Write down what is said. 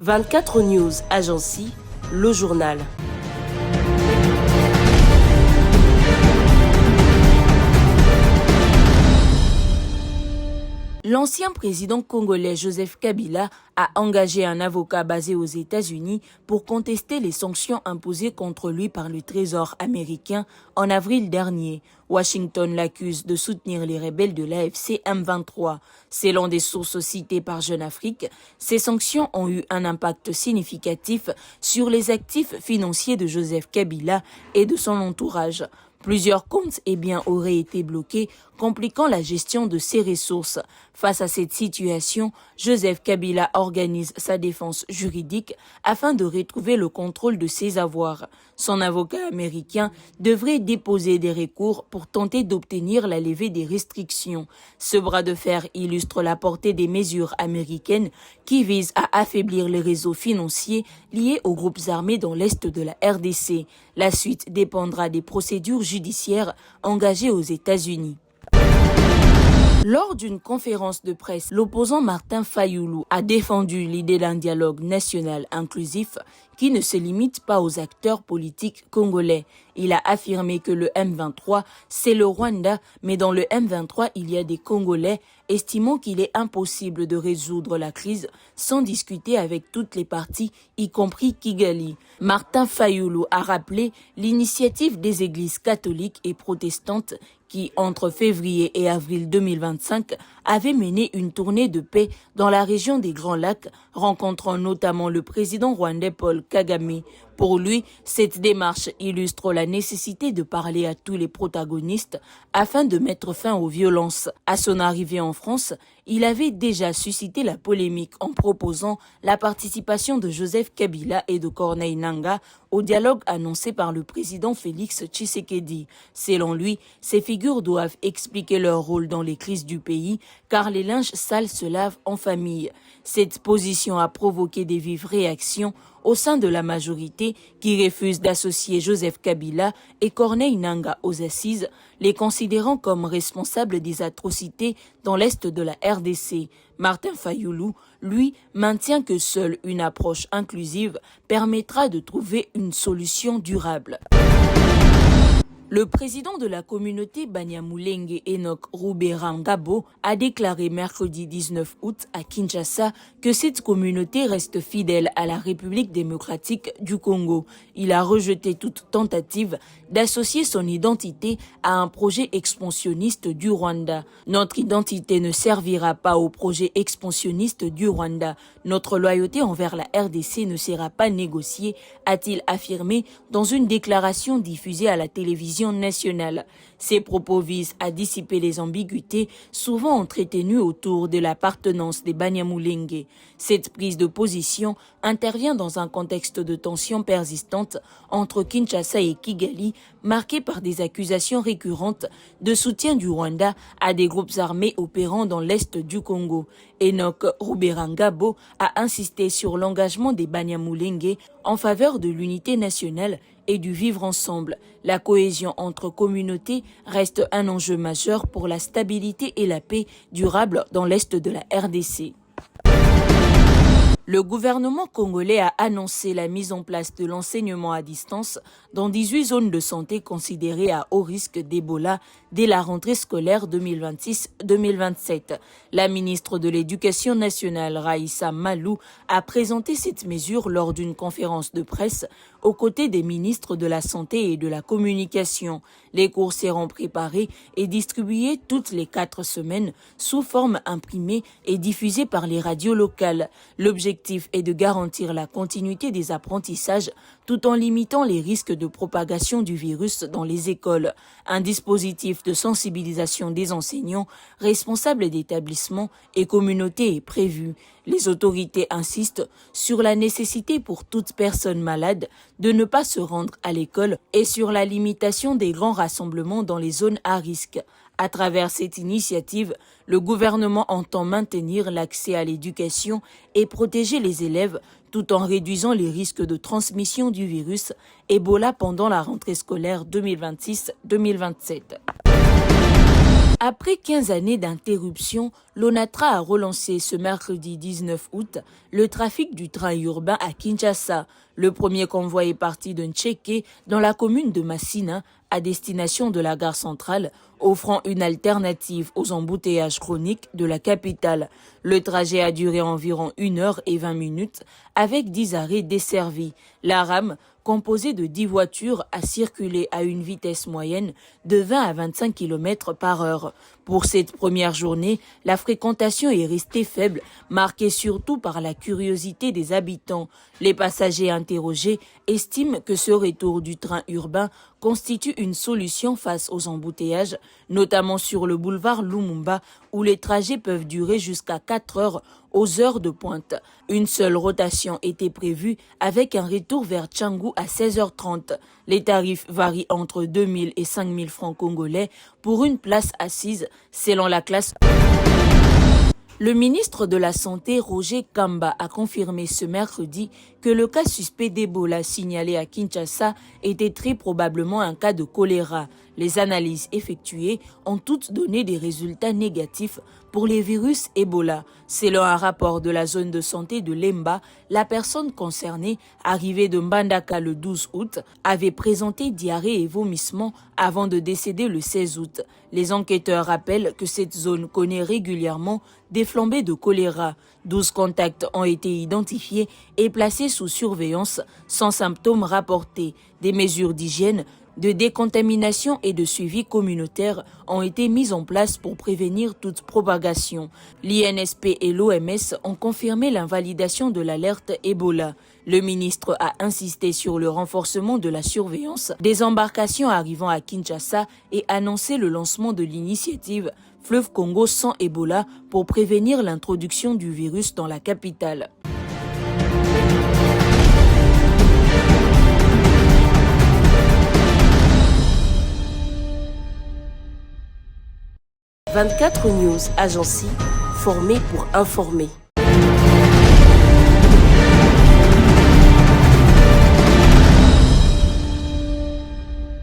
24 News Agency, le journal. L'ancien président congolais Joseph Kabila a engagé un avocat basé aux États-Unis pour contester les sanctions imposées contre lui par le Trésor américain en avril dernier. Washington l'accuse de soutenir les rebelles de l'AFC M23. Selon des sources citées par Jeune Afrique, ces sanctions ont eu un impact significatif sur les actifs financiers de Joseph Kabila et de son entourage. Plusieurs comptes et biens auraient été bloqués, compliquant la gestion de ses ressources. Face à cette situation, Joseph Kabila organise sa défense juridique afin de retrouver le contrôle de ses avoirs. Son avocat américain devrait déposer des recours pour tenter d'obtenir la levée des restrictions. Ce bras de fer illustre la portée des mesures américaines qui visent à affaiblir les réseaux financiers liés aux groupes armés dans l'est de la RDC. La suite dépendra des procédures judiciaires engagées aux États-Unis. Lors d'une conférence de presse, l'opposant Martin Fayulu a défendu l'idée d'un dialogue national inclusif qui ne se limite pas aux acteurs politiques congolais. Il a affirmé que le M23, c'est le Rwanda, mais dans le M23, il y a des Congolais, estimant qu'il est impossible de résoudre la crise sans discuter avec toutes les parties, y compris Kigali. Martin Fayulu a rappelé l'initiative des églises catholiques et protestantes qui, entre février et avril 2025, avait mené une tournée de paix dans la région des Grands Lacs, rencontrant notamment le président rwandais Paul Kagame. Pour lui, cette démarche illustre la nécessité de parler à tous les protagonistes afin de mettre fin aux violences. À son arrivée en France, il avait déjà suscité la polémique en proposant la participation de Joseph Kabila et de Corneille Nangaa au dialogue annoncé par le président Félix Tshisekedi. Selon lui, ces figures doivent expliquer leur rôle dans les crises du pays, car les linges sales se lavent en famille. Cette position a provoqué des vives réactions au sein de la majorité qui refuse d'associer Joseph Kabila et Corneille Nangaa aux assises, les considérant comme responsables des atrocités dans l'est de la RDC. Martin Fayulu, lui, maintient que seule une approche inclusive permettra de trouver une solution durable. Le président de la communauté Banyamulenge, Enoch Ruberangabo, a déclaré mercredi 19 août à Kinshasa que cette communauté reste fidèle à la République démocratique du Congo. Il a rejeté toute tentative d'associer son identité à un projet expansionniste du Rwanda. Notre identité ne servira pas au projet expansionniste du Rwanda. Notre loyauté envers la RDC ne sera pas négociée, a-t-il affirmé dans une déclaration diffusée à la télévision nationale. Ces propos visent à dissiper les ambiguïtés souvent entretenues autour de l'appartenance des Banyamulenge. Cette prise de position intervient dans un contexte de tensions persistantes entre Kinshasa et Kigali, marqué par des accusations récurrentes de soutien du Rwanda à des groupes armés opérant dans l'est du Congo. Enoch Ruberangabo a insisté sur l'engagement des Banyamulenge en faveur de l'unité nationale et du vivre ensemble. La cohésion entre communautés reste un enjeu majeur pour la stabilité et la paix durable dans l'est de la RDC. Le gouvernement congolais a annoncé la mise en place de l'enseignement à distance dans 18 zones de santé considérées à haut risque d'Ebola dès la rentrée scolaire 2026-2027. La ministre de l'Éducation nationale, Raissa Malou, a présenté cette mesure lors d'une conférence de presse aux côtés des ministres de la Santé et de la Communication. Les cours seront préparés et distribués toutes les 4 semaines sous forme imprimée et diffusée par les radios locales. L'objectif est de garantir la continuité des apprentissages tout en limitant les risques de propagation du virus dans les écoles. Un dispositif de sensibilisation des enseignants, responsables d'établissements et communautés est prévu. Les autorités insistent sur la nécessité pour toute personne malade de ne pas se rendre à l'école et sur la limitation des grands rassemblements dans les zones à risque. À travers cette initiative, le gouvernement entend maintenir l'accès à l'éducation et protéger les élèves tout en réduisant les risques de transmission du virus Ebola pendant la rentrée scolaire 2026-2027. Après 15 années d'interruption, l'ONATRA a relancé ce mercredi 19 août le trafic du train urbain à Kinshasa. Le premier convoi est parti de Ncheke dans la commune de Massina à destination de la gare centrale, offrant une alternative aux embouteillages chroniques de la capitale. Le trajet a duré environ 1h20 avec 10 arrêts desservis. La rame, composée de 10 voitures, a circulé à une vitesse moyenne de 20 à 25 km par heure. Pour cette première journée, la fréquentation est restée faible, marquée surtout par la curiosité des habitants. Les passagers interrogés estiment que ce retour du train urbain constitue une solution face aux embouteillages, notamment sur le boulevard Lumumba, où les trajets peuvent durer jusqu'à 4 heures aux heures de pointe. Une seule rotation était prévue avec un retour vers Tchangou à 16h30. Les tarifs varient entre 2 000 et 5 000 francs congolais pour une place assise, selon la classe. Le ministre de la Santé, Roger Kamba, a confirmé ce mercredi que le cas suspect d'Ebola signalé à Kinshasa était très probablement un cas de choléra. Les analyses effectuées ont toutes donné des résultats négatifs pour les virus Ebola. Selon un rapport de la zone de santé de Lemba, la personne concernée, arrivée de Mbandaka le 12 août, avait présenté diarrhée et vomissements avant de décéder le 16 août. Les enquêteurs rappellent que cette zone connaît régulièrement des flambées de choléra. 12 contacts ont été identifiés et placés sous surveillance sans symptômes rapportés. Des mesures d'hygiène, de décontamination et de suivi communautaire ont été mises en place pour prévenir toute propagation. L'INSP et l'OMS ont confirmé l'invalidation de l'alerte Ebola. Le ministre a insisté sur le renforcement de la surveillance des embarcations arrivant à Kinshasa et annoncé le lancement de l'initiative Fleuve Congo sans Ebola pour prévenir l'introduction du virus dans la capitale. « 24 News Agency, formée pour informer ».